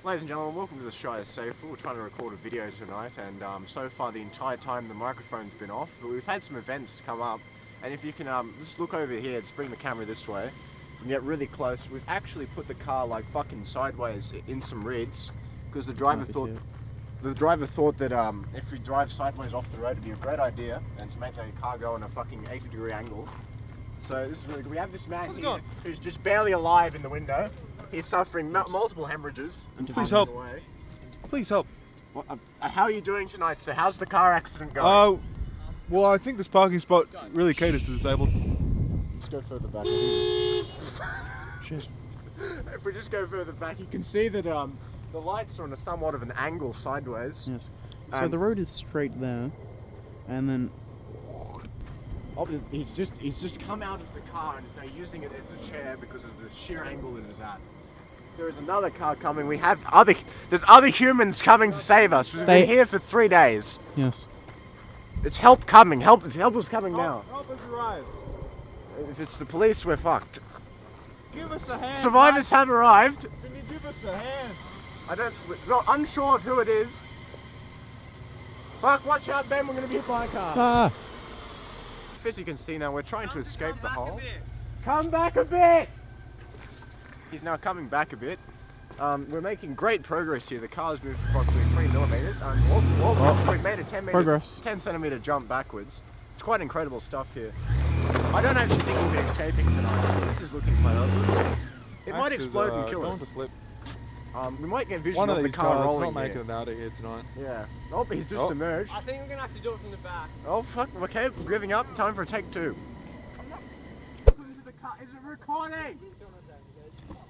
Ladies and gentlemen, welcome to the Shire Safe. We're trying to record a video tonight, and so far the entire time the microphone's been off, but we've had some events come up, and if you can just look over here, just bring the camera this way, and get really close. We've actually put the car like fucking sideways in some reeds, because the driver thought that if we drive sideways off the road it'd be a great idea, and to make the car go on a fucking 80-degree angle. So this is really good. We have this man here who's just barely alive in the window. He's suffering multiple hemorrhages. Please help. Please help. Well, how are you doing tonight, sir? How's the car accident going? Well, I think this parking spot really caters to disabled. Let's go further back. If we just go further back, you can see that the lights are on a somewhat of an angle sideways. Yes. So the road is straight there, and then... Oh, he's just come out of the car and is now using it as a chair because of the sheer angle it is at. There is another car coming. There's other humans coming to save us. We've been here for 3 days. Yes. It's help coming. Help is coming now. Help us arrive. If it's the police, we're fucked. Give us a hand. Survivors have arrived. Can you give us a hand? Not unsure of who it is. Fuck, watch out, Ben. We're gonna be hit by a car. Ah! As you can see now, we're trying to escape the hole. Come back a bit! He's now coming back a bit. We're making great progress here. The car's moved approximately 3 millimeters. We've made a 10 centimeter jump backwards. It's quite incredible stuff here. I don't actually think we'll be escaping tonight. This is looking quite ugly. It might explode and kill us. We might get vision of the car rolling. Not making it out of here tonight. Yeah. Oh, but he's just emerged. I think we're gonna have to do it from the back. Oh fuck! Okay, we're giving up. Time for a take 2. Welcome to the car. Is it recording?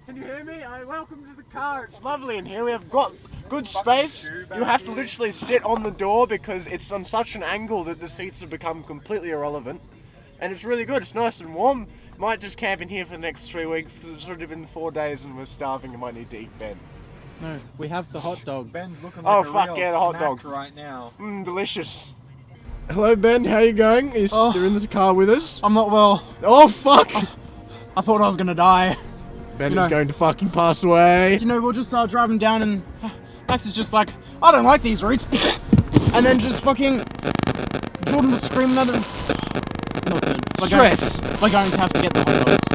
Can you hear me? Welcome to the car. It's lovely in here. We have got good space. You have to literally sit on the door because it's on such an angle that the seats have become completely irrelevant. And it's really good. It's nice and warm. Might just camp in here for the next 3 weeks because it's already been 4 days and we're starving and might need to eat Ben. No, we have the hot dogs. Ben's looking like fuck yeah, the hot dogs right now. Delicious. Hello Ben, how you going? You're in the car with us? I'm not well. Oh fuck! I thought I was gonna die. Ben is going to fucking pass away. You know, we'll just start driving down and Max is just like, I don't like these routes. And then just fucking Jordan was screaming at him. Not good. We're going to have to get the hot dogs.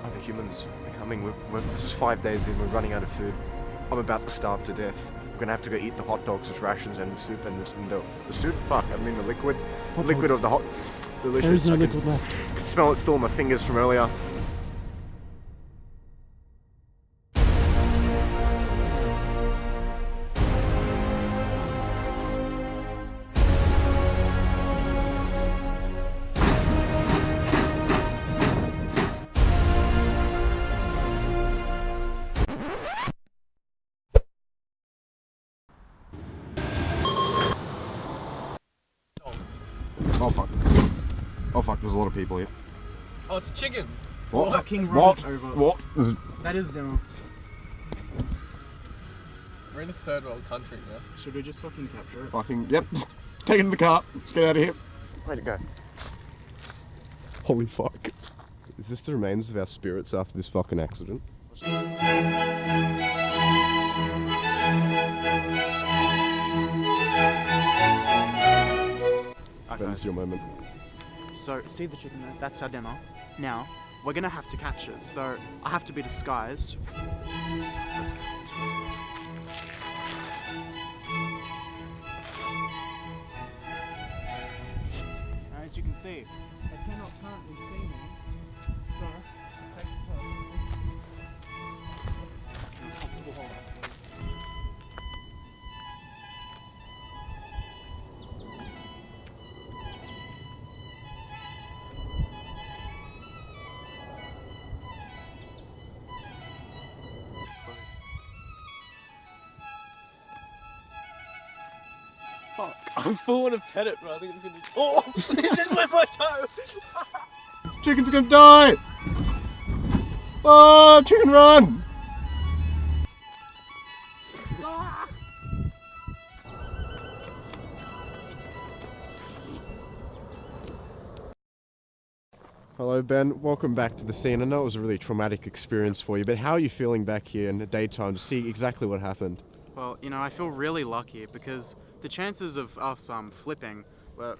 Other humans are coming. This is 5 days in, we're running out of food. I'm about to starve to death. We're gonna have to go eat the hot dogs with rations and the soup and the soup? Fuck, I mean the liquid. Liquid of the hot... Delicious. There is no liquid left. I can smell it still on my fingers from earlier. Oh fuck. Oh fuck, there's a lot of people here. Oh, it's a chicken. What? Fucking What? right over. What? That is dinner. We're in a third world country now. Should we just fucking capture it? Fucking, yep. Take it in the car. Let's get out of here. Way to go. Holy fuck. Is this the remains of our spirits after this fucking accident? That's your moment. So, see the chicken there? That's our dinner. Now, we're gonna have to catch it, so I have to be disguised. Let's go. As you can see, I cannot currently see me, so let's take this off. This is fucking uncomfortable. Hold on. Fuck. I'm full to pet it, bro. I think it's gonna be. Oh! It just went my toe! Chicken's gonna die! Oh, chicken run! Hello Ben, welcome back to the scene. I know it was a really traumatic experience for you, but how are you feeling back here in the daytime to see exactly what happened? Well, you know, I feel really lucky because the chances of us flipping were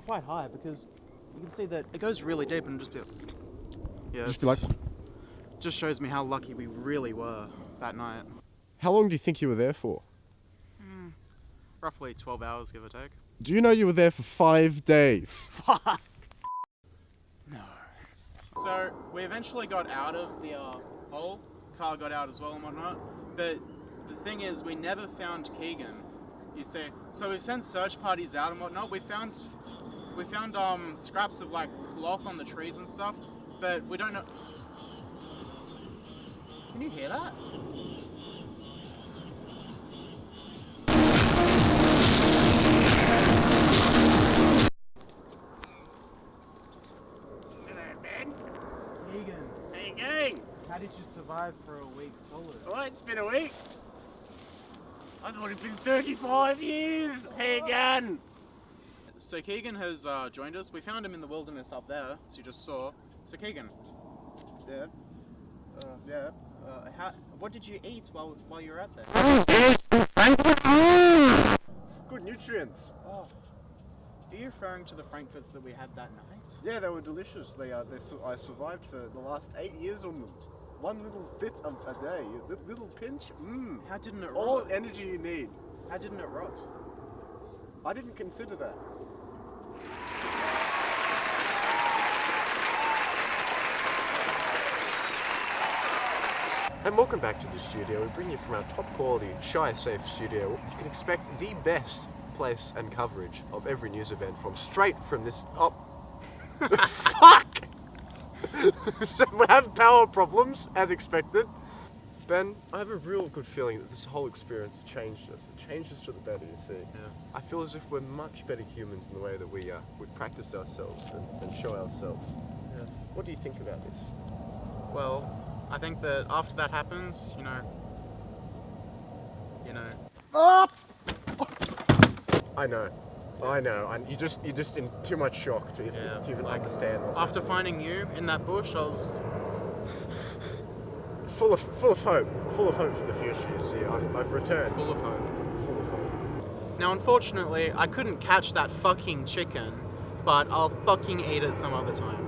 quite high because you can see that it goes really deep and just be just shows me how lucky we really were that night. How long do you think you were there for? Roughly 12 hours, give or take. Do you know you were there for 5 days? Fuck! No. So, we eventually got out of the hole. Car got out as well and whatnot. But the thing is, we never found Keegan. You see. So we've sent search parties out and whatnot. We found scraps of like cloth on the trees and stuff, but we don't know. Can you hear that? Keegan. How you going? How did you survive for a week solid? Oh, it's been a week. I thought it'd been 35 years. How you going? So Keegan has joined us. We found him in the wilderness up there, as you just saw. So Keegan. Yeah. What did you eat while you were out there? Good nutrients. Oh. Are you referring to the frankfurts that we had that night? Yeah, they were delicious. I survived for the last 8 years on them. One little bit a day, a little pinch. How didn't it rot? All energy you need. How didn't it rot? I didn't consider that. And welcome back to the studio. We bring you from our top quality Shire safe studio. You can expect the best place and coverage of every news event straight from this. Oh, fuck! We have power problems as expected. Ben, I have a real good feeling that this whole experience changed us. It changed us for the better, you see. Yes. I feel as if we're much better humans in the way that we practice ourselves and show ourselves. Yes. What do you think about this? Well, I think that after that happened, you know. I know. And you're just in too much shock to even understand what's After happening. finding you in that bush, I was full of hope for the future. You see, I've returned. full of hope. Full of hope. Now, unfortunately, I couldn't catch that fucking chicken, but I'll fucking eat it some other time.